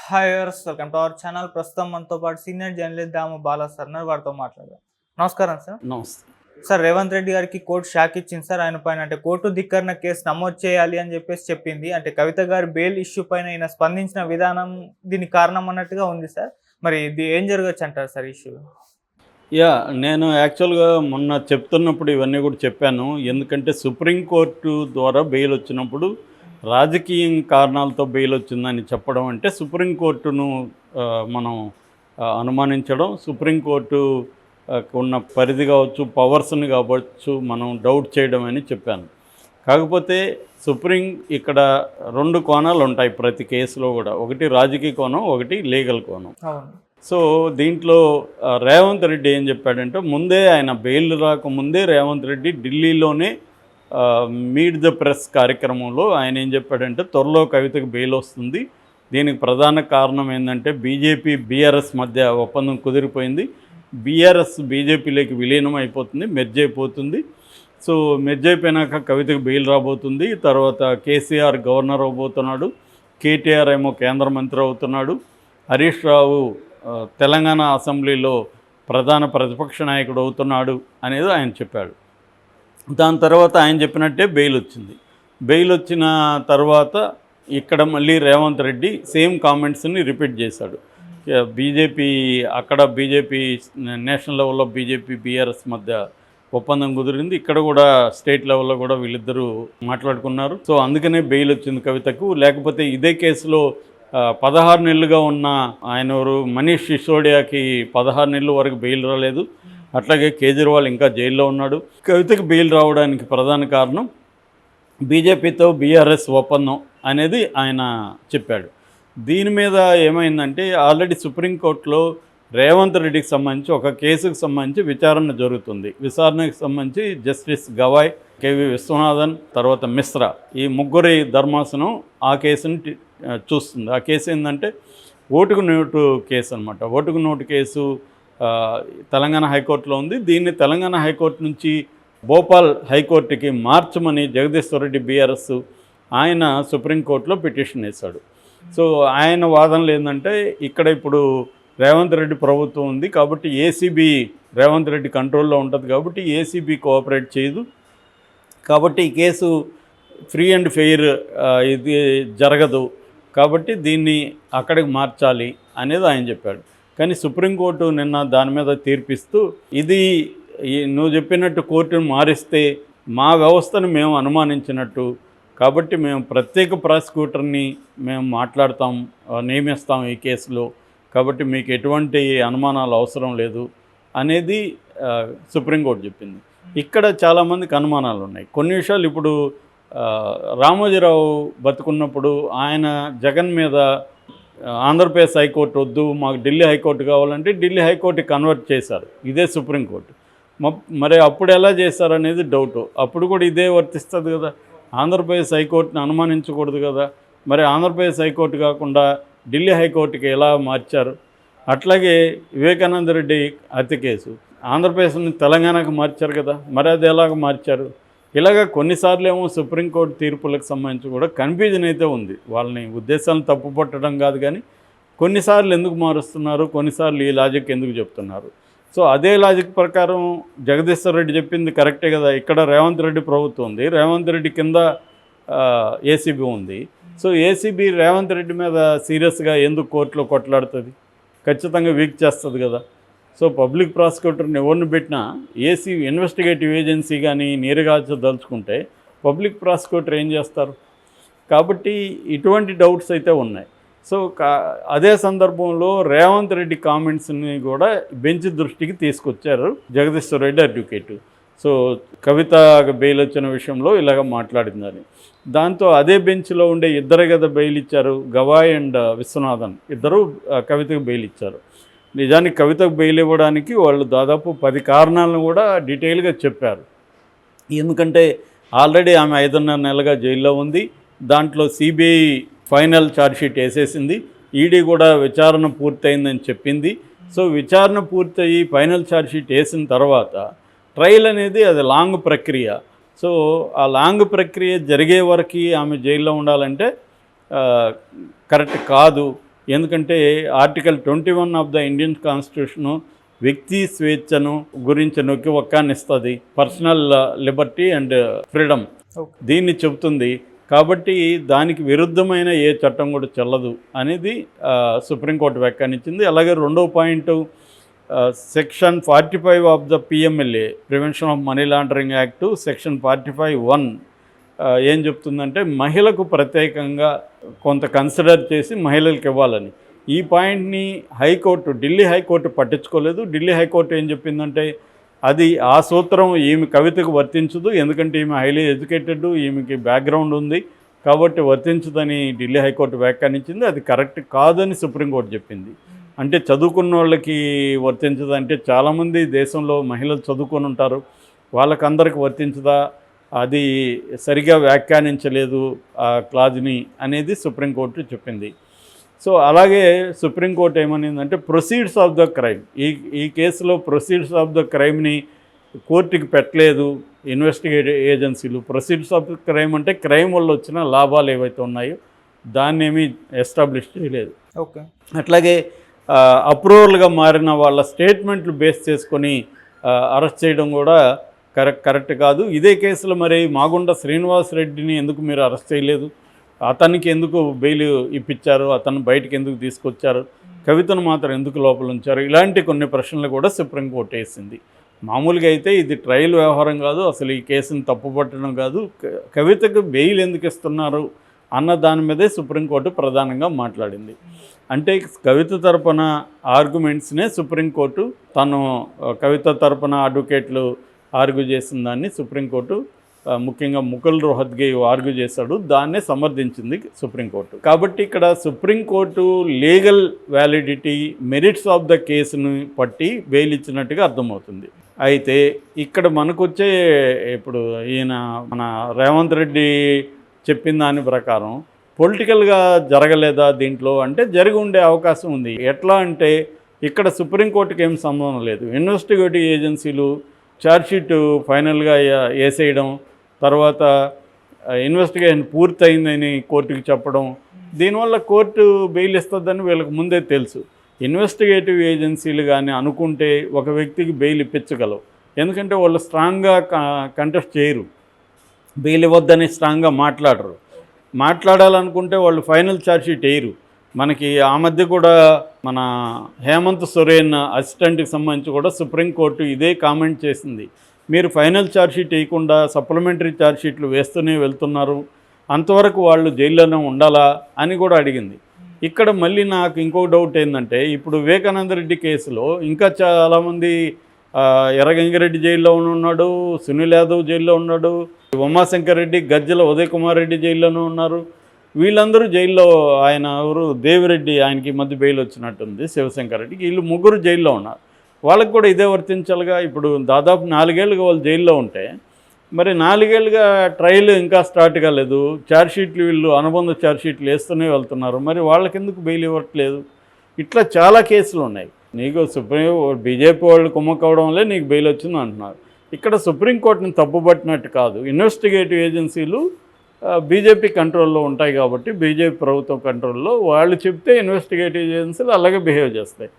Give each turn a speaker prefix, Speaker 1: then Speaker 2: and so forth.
Speaker 1: Hi viewers, welcome to our channel. ప్రస్తుతం మనతో పాటు సీనియర్ జర్నలిస్ట్ దాము బాలా సార్ ఉన్నారు. వారితో మాట్లాడదాం. నమస్కారం సార్.
Speaker 2: నమస్తే.
Speaker 1: సార్, రేవంత్ రెడ్డి గారికి కోర్టు షాక్ ఇచ్చింది సార్. ఆయన పైన అంటే కోర్టు ధిక్కరణ కేసు నమోదు చేయాలి అని చెప్పేసి చెప్పింది. అంటే కవిత గారి బెయిల్ ఇష్యూ పైన ఈయన స్పందించిన విధానం దీనికి కారణం అన్నట్టుగా ఉంది సార్. మరి ఇది ఏం జరగచ్చు అంటారు సార్ ఇష్యూ?
Speaker 2: నేను యాక్చువల్గా మొన్న చెప్తున్నప్పుడు ఇవన్నీ కూడా చెప్పాను. ఎందుకంటే సుప్రీంకోర్టు ద్వారా బెయిల్ వచ్చినప్పుడు రాజకీయ కారణాలతో బెయిల్ వచ్చిందని చెప్పడం అంటే సుప్రీంకోర్టును మనం అనుమానించడం, సుప్రీంకోర్టు ఉన్న పరిధి కావచ్చు, పవర్స్ని కావచ్చు మనం డౌట్ చేయడం అని చెప్పాను. కాకపోతే ఇక్కడ 2 కోణాలు ఉంటాయి ప్రతి కేసులో కూడా. ఒకటి రాజకీయ కోణం, ఒకటి లీగల్ కోణం. సో దీంట్లో రేవంత్ రెడ్డి ఏం చెప్పాడంటే, ముందే ఆయన బెయిల్ రాకముందే రేవంత్ రెడ్డి ఢిల్లీలోనే మీట్ ద ప్రెస్ కార్యక్రమంలో ఆయన ఏం చెప్పాడంటే, త్వరలో కవితకు బెయిల్ వస్తుంది, దీనికి ప్రధాన కారణం ఏంటంటే బీజేపీ బీఆర్ఎస్ మధ్య ఒప్పందం కుదిరిపోయింది, బీఆర్ఎస్ బీజేపీలోకి విలీనం అయిపోతుంది, మెర్జ్ అయిపోతుంది. సో మెర్జ్ అయిపోయినాక కవితకు బెయిల్ రాబోతుంది. తర్వాత కేసీఆర్ గవర్నర్ అవబోతున్నాడు, కేటీఆర్ ఏమో కేంద్ర మంత్రి అవుతున్నాడు, హరీష్ రావు తెలంగాణ అసెంబ్లీలో ప్రధాన ప్రతిపక్ష నాయకుడు అవుతున్నాడు అనేది ఆయన చెప్పాడు. దాని తర్వాత ఆయన చెప్పినట్టే బెయిల్ వచ్చింది. బెయిల్ వచ్చిన తర్వాత ఇక్కడ మళ్ళీ రేవంత్ రెడ్డి సేమ్ కామెంట్స్ని రిపీట్ చేశాడు. బీజేపీ నేషనల్ లెవెల్లో బీజేపీ బీఆర్ఎస్ మధ్య ఒప్పందం కుదిరింది, ఇక్కడ కూడా స్టేట్ లెవెల్లో కూడా వీళ్ళిద్దరూ మాట్లాడుకున్నారు. సో అందుకనే బెయిల్ వచ్చింది కవితకు. లేకపోతే ఇదే కేసులో 16 నెలలుగా ఉన్న మనీష్ సిసోడియాకి 16 నెలల వరకు బెయిల్ రాలేదు. అట్లాగే కేజ్రీవాల్ ఇంకా జైల్లో ఉన్నాడు. కవితకు బెయిల్ రావడానికి ప్రధాన కారణం బీజేపీతో బీఆర్ఎస్ ఒప్పందం అనేది ఆయన చెప్పాడు. దీని మీద ఏమైందంటే, ఆల్రెడీ సుప్రీంకోర్టులో రేవంత్ రెడ్డికి సంబంధించి ఒక కేసుకు సంబంధించి విచారణ జరుగుతుంది. విచారణకు సంబంధించి జస్టిస్ గవాయ్, కేవి విశ్వనాథన్, తర్వాత మిశ్రా, ఈ ముగ్గురి ధర్మాసనం ఆ కేసుని చూస్తుంది. ఆ కేసు ఏంటంటే ఓటుకు నోటు కేసు అనమాట. ఓటుకు నోటు కేసు తెలంగాణ హైకోర్టులో ఉంది. దీన్ని తెలంగాణ హైకోర్టు నుంచి భోపాల్ హైకోర్టుకి మార్చమని జగదీశ్వర్ రెడ్డి బీఆర్ఎస్ ఆయన సుప్రీంకోర్టులో పిటిషన్ వేశాడు. సో ఆయన వాదనలు ఏంటంటే, ఇక్కడ ఇప్పుడు రేవంత్ రెడ్డి ప్రభుత్వం ఉంది కాబట్టి ఏసీబీ రేవంత్ రెడ్డి కంట్రోల్లో ఉంటుంది కాబట్టి ఏసీబీ కోఆపరేట్ చేయదు, కాబట్టి ఈ కేసు ఫ్రీ అండ్ ఫెయిర్ ఇది జరగదు, కాబట్టి దీన్ని అక్కడికి మార్చాలి అనేది ఆయన చెప్పాడు. కానీ సుప్రీంకోర్టు నిన్న దాని మీద తీర్పిస్తూ, ఇది నువ్వు చెప్పినట్టు కోర్టును మారిస్తే మా వ్యవస్థను మేము అనుమానించినట్టు, కాబట్టి మేము ప్రత్యేక ప్రాసిక్యూటర్ని మేము నియమిస్తాం ఈ కేసులో, కాబట్టి మీకు ఎటువంటి అనుమానాలు అవసరం లేదు అనేది సుప్రీంకోర్టు చెప్పింది. ఇక్కడ చాలామందికి అనుమానాలు ఉన్నాయి. కొన్ని విషయాలు ఇప్పుడు రామోజీరావు బతుకున్నప్పుడు ఆయన జగన్ మీద ఆంధ్రప్రదేశ్ హైకోర్టు వద్దు, మాకు ఢిల్లీ హైకోర్టు కావాలంటే ఢిల్లీ హైకోర్టుకి కన్వర్ట్ చేశారు, ఇదే సుప్రీంకోర్టు. మరి అప్పుడు ఎలా చేశారనేది డౌటు. అప్పుడు కూడా ఇదే వర్తిస్తుంది కదా, ఆంధ్రప్రదేశ్ హైకోర్టుని అనుమానించకూడదు కదా. మరి ఆంధ్రప్రదేశ్ హైకోర్టు కాకుండా ఢిల్లీ హైకోర్టుకి ఎలా మార్చారు? అట్లాగే వివేకానంద రెడ్డి హత్య కేసు ఆంధ్రప్రదేశ్ని తెలంగాణకు మార్చారు కదా, మరి అది ఎలాగ మార్చారు? ఇలాగ కొన్నిసార్లు ఏమో సుప్రీంకోర్టు తీర్పులకు సంబంధించి కూడా కన్ఫ్యూజన్ అయితే ఉంది. వాళ్ళని ఉద్దేశాలను తప్పు పట్టడం కాదు, కానీ కొన్నిసార్లు ఎందుకు మారుస్తున్నారు, కొన్నిసార్లు ఈ లాజిక్ ఎందుకు చెప్తున్నారు. సో అదే లాజిక్ ప్రకారం జగదీశ్వర్ రెడ్డి చెప్పింది కరెక్టే కదా. ఇక్కడ రేవంత్ రెడ్డి ప్రభుత్వం ఉంది, రేవంత్ రెడ్డి కింద ఏసీబీ ఉంది. సో ఏసీబీ రేవంత్ రెడ్డి మీద సీరియస్గా ఎందుకు కోర్టులో కొట్లాడుతుంది? ఖచ్చితంగా వీక్ చేస్తుంది కదా. సో పబ్లిక్ ప్రాసిక్యూటర్ని ఎవరిని పెట్టినా ఇన్వెస్టిగేటివ్ ఏజెన్సీ కానీ నీరుగాల్చదలుచుకుంటే పబ్లిక్ ప్రాసిక్యూటర్ ఏం చేస్తారు? కాబట్టి ఇటువంటి డౌట్స్ అయితే ఉన్నాయి. సో అదే సందర్భంలో రేవంత్ రెడ్డి కామెంట్స్ని కూడా బెంచ్ దృష్టికి తీసుకొచ్చారు జగదీశ్వర్ రెడ్డి అడ్వకేటు. సో కవిత బెయిల్ వచ్చిన విషయంలో ఇలాగ మాట్లాడిందని. దాంతో అదే బెంచ్లో ఉండే ఇద్దరే కదా బెయిల్ ఇచ్చారు, గవాయ్ అండ్ విశ్వనాథన్ ఇద్దరు కవితకు బెయిల్ ఇచ్చారు. నిజానికి కవితకు బెయిల్ ఇవ్వడానికి వాళ్ళు దాదాపు 10 కారణాలను కూడా డీటెయిల్గా చెప్పారు. ఎందుకంటే ఆల్రెడీ ఆమె 5.5 నెలలుగా జైల్లో ఉంది, దాంట్లో సిబిఐ ఫైనల్ ఛార్జ్షీట్ వేసేసింది, ఈడీ కూడా విచారణ పూర్తయిందని చెప్పింది. సో విచారణ పూర్తయి ఫైనల్ ఛార్జ్షీట్ వేసిన తర్వాత ట్రయల్ అనేది అది లాంగ్ ప్రక్రియ. సో ఆ లాంగ్ ప్రక్రియ జరిగే వరకు ఆమె జైల్లో ఉండాలంటే కరెక్ట్ కాదు. ఎందుకంటే article 21 of the Indian constitution వ్యక్తి స్వేచ్ఛను గురించి నొక్కి ఒక్కానిస్తుంది, పర్సనల్ లిబర్టీ అండ్ ఫ్రీడమ్ దీన్ని చెబుతుంది. కాబట్టి దానికి విరుద్ధమైన ఏ చట్టం కూడా చెల్లదు అనేది సుప్రీంకోర్టు వ్యాఖ్యానించింది. అలాగే రెండవ point section 45 of the PMLA prevention of money laundering act section 45(1) ఏం చెప్తుందంటే మహిళకు ప్రత్యేకంగా కొంత కన్సిడర్ చేసి మహిళలకు ఇవ్వాలని. ఈ పాయింట్ని ఢిల్లీ హైకోర్టు పట్టించుకోలేదు. ఢిల్లీ హైకోర్టు ఏం చెప్పిందంటే అది ఆ సూత్రం ఈమె కవితకు వర్తించదు, ఎందుకంటే ఈమె హైలీ ఎడ్యుకేటెడ్, ఈమెకి బ్యాక్గ్రౌండ్ ఉంది కాబట్టి వర్తించదని ఢిల్లీ హైకోర్టు వ్యాఖ్యానించింది. అది కరెక్ట్ కాదని సుప్రీంకోర్టు చెప్పింది. అంటే చదువుకున్న వాళ్ళకి వర్తించదంటే చాలామంది దేశంలో మహిళలు చదువుకొని ఉంటారు, వాళ్ళకందరికి వర్తించదా, అది సరిగా వ్యాఖ్యానించలేదు ఆ క్లాజ్ని అనేది సుప్రీంకోర్టు చెప్పింది. సో అలాగే సుప్రీంకోర్టు ఏమనిందంటే ప్రొసీడ్స్ ఆఫ్ ద క్రైమ్, ఈ కేసులో ప్రొసీడ్స్ ఆఫ్ ద క్రైమ్ని కోర్టుకి పెట్టలేదు ఇన్వెస్టిగేటివ్ ఏజెన్సీలు. ప్రొసీడ్స్ ఆఫ్ ద క్రైమ్ అంటే క్రైమ్ వల్ల వచ్చిన లాభాలు ఏవైతే ఉన్నాయో దాన్ని ఏమీ ఎస్టాబ్లిష్ చేయలేదు.
Speaker 1: ఓకే.
Speaker 2: అట్లాగే అప్రూవల్గా మారిన వాళ్ళ స్టేట్మెంట్లు బేస్ చేసుకొని అరెస్ట్ చేయడం కూడా కరెక్ట్ కాదు. ఇదే కేసులో మరి మాగుంట శ్రీనివాస్ రెడ్డిని ఎందుకు మీరు అరెస్ట్ చేయలేదు, అతనికి ఎందుకు బెయిల్ ఇప్పించారు, అతను బయటకు ఎందుకు తీసుకొచ్చారు, కవితను మాత్రం ఎందుకు లోపల ఉంచారు, ఇలాంటి కొన్ని ప్రశ్నలు కూడా సుప్రీంకోర్టు వేసింది. మామూలుగా అయితే ఇది ట్రయల్ వ్యవహారం కాదు, అసలు ఈ కేసును తప్పుపట్టడం కాదు, కవితకు బెయిల్ ఎందుకు ఇస్తున్నారు అన్న దాని మీదే సుప్రీంకోర్టు ప్రధానంగా మాట్లాడింది. అంటే కవిత తరపున ఆర్గ్యుమెంట్స్నే సుప్రీంకోర్టు తను కవిత తరపున అడ్వకేట్లు ఆర్గ్యూ చేసిన దాన్ని సుప్రీంకోర్టు ముఖ్యంగా ముకుల్ రోహత్గి ఆర్గ్యూ చేశాడు, దాన్నే సమర్థించింది సుప్రీంకోర్టు. కాబట్టి ఇక్కడ supreme court legal validity merits of the కేసును పట్టి బెయిల్ ఇచ్చినట్టుగా అర్థమవుతుంది. అయితే ఇక్కడ మనకొచ్చే ఇప్పుడు మన రేవంత్ రెడ్డి చెప్పిన దాని ప్రకారం పొలిటికల్గా జరగలేదా దీంట్లో అంటే జరిగి ఉండే అవకాశం ఉంది. ఎట్లా అంటే ఇక్కడ సుప్రీంకోర్టుకి ఏం సంబంధం లేదు, ఇన్వెస్టిగేటివ్ ఏజెన్సీలు ఛార్జ్షీట్ ఫైనల్గా వేసేయడం, తర్వాత ఇన్వెస్టిగేషన్ పూర్తయిందని కోర్టుకి చెప్పడం, దీనివల్ల కోర్టు బెయిల్ ఇస్తుందని వీళ్ళకి ముందే తెలుసు. ఇన్వెస్టిగేటివ్ ఏజెన్సీలు కానీ అనుకుంటే ఒక వ్యక్తికి బెయిల్ ఇప్పించగలవు, ఎందుకంటే వాళ్ళు స్ట్రాంగ్గా కంటెస్ట్ చేయరు, బెయిల్ ఇవ్వద్దని స్ట్రాంగ్గా మాట్లాడాలనుకుంటే వాళ్ళు ఫైనల్ ఛార్జ్షీట్ వేయరు. మనకి ఆ మధ్య కూడా మన హేమంత్ సోరెన్ అసిస్టెంట్కి సంబంధించి కూడా సుప్రీంకోర్టు ఇదే కామెంట్ చేసింది, మీరు ఫైనల్ ఛార్జ్షీట్ వేయకుండా సప్లిమెంటరీ ఛార్జ్షీట్లు వేస్తూనే వెళ్తున్నారు, అంతవరకు వాళ్ళు జైల్లోనే ఉండాలా అని కూడా అడిగింది. ఇక్కడ మళ్ళీ నాకు ఇంకో డౌట్ ఏంటంటే ఇప్పుడు వివేకానంద రెడ్డి కేసులో ఇంకా చాలామంది ఎర్రగంగిరెడ్డి జైల్లో ఉన్నాడు, సునీల్ యాదవ్ జైల్లో ఉన్నాడు, ఉమాశంకర్ రెడ్డి, గజ్జల ఉదయ్ కుమార్ రెడ్డి జైల్లోనూ ఉన్నారు. వీళ్ళందరూ జైల్లో, ఆయన ఎవరు దేవిరెడ్డి, ఆయనకి మధ్య బెయిల్ వచ్చినట్టుంది, శివశంకర్ రెడ్డికి, వీళ్ళు ముగ్గురు జైల్లో ఉన్నారు. వాళ్ళకి కూడా ఇదే వర్తించాలిగా. ఇప్పుడు దాదాపు 4 ఏళ్ళుగా వాళ్ళు జైల్లో ఉంటే మరి 4 ఏళ్ళుగా ట్రయల్ ఇంకా స్టార్ట్ కాలేదు, ఛార్జ్షీట్లు వీళ్ళు అనుబంధ ఛార్జ్షీట్లు వేస్తూనే వెళ్తున్నారు, మరి వాళ్ళకి ఎందుకు బెయిల్ ఇవ్వట్లేదు? ఇట్లా చాలా కేసులు ఉన్నాయి. నీకు బీజేపీ వాళ్ళు కుమ్మక్కవడం వల్లే నీకు బెయిల్ వచ్చింది అంటున్నారు. ఇక్కడ సుప్రీంకోర్టుని తప్పుపట్టినట్టు కాదు, ఇన్వెస్టిగేటివ్ ఏజెన్సీలు బీజేపీ కంట్రోల్లో ఉంటాయి కాబట్టి, బీజేపీ ప్రభుత్వం కంట్రోల్లో వాళ్ళు చెప్తే ఇన్వెస్టిగేటివ్ ఏజెన్సీలు అలాగే బిహేవ్ చేస్తాయి.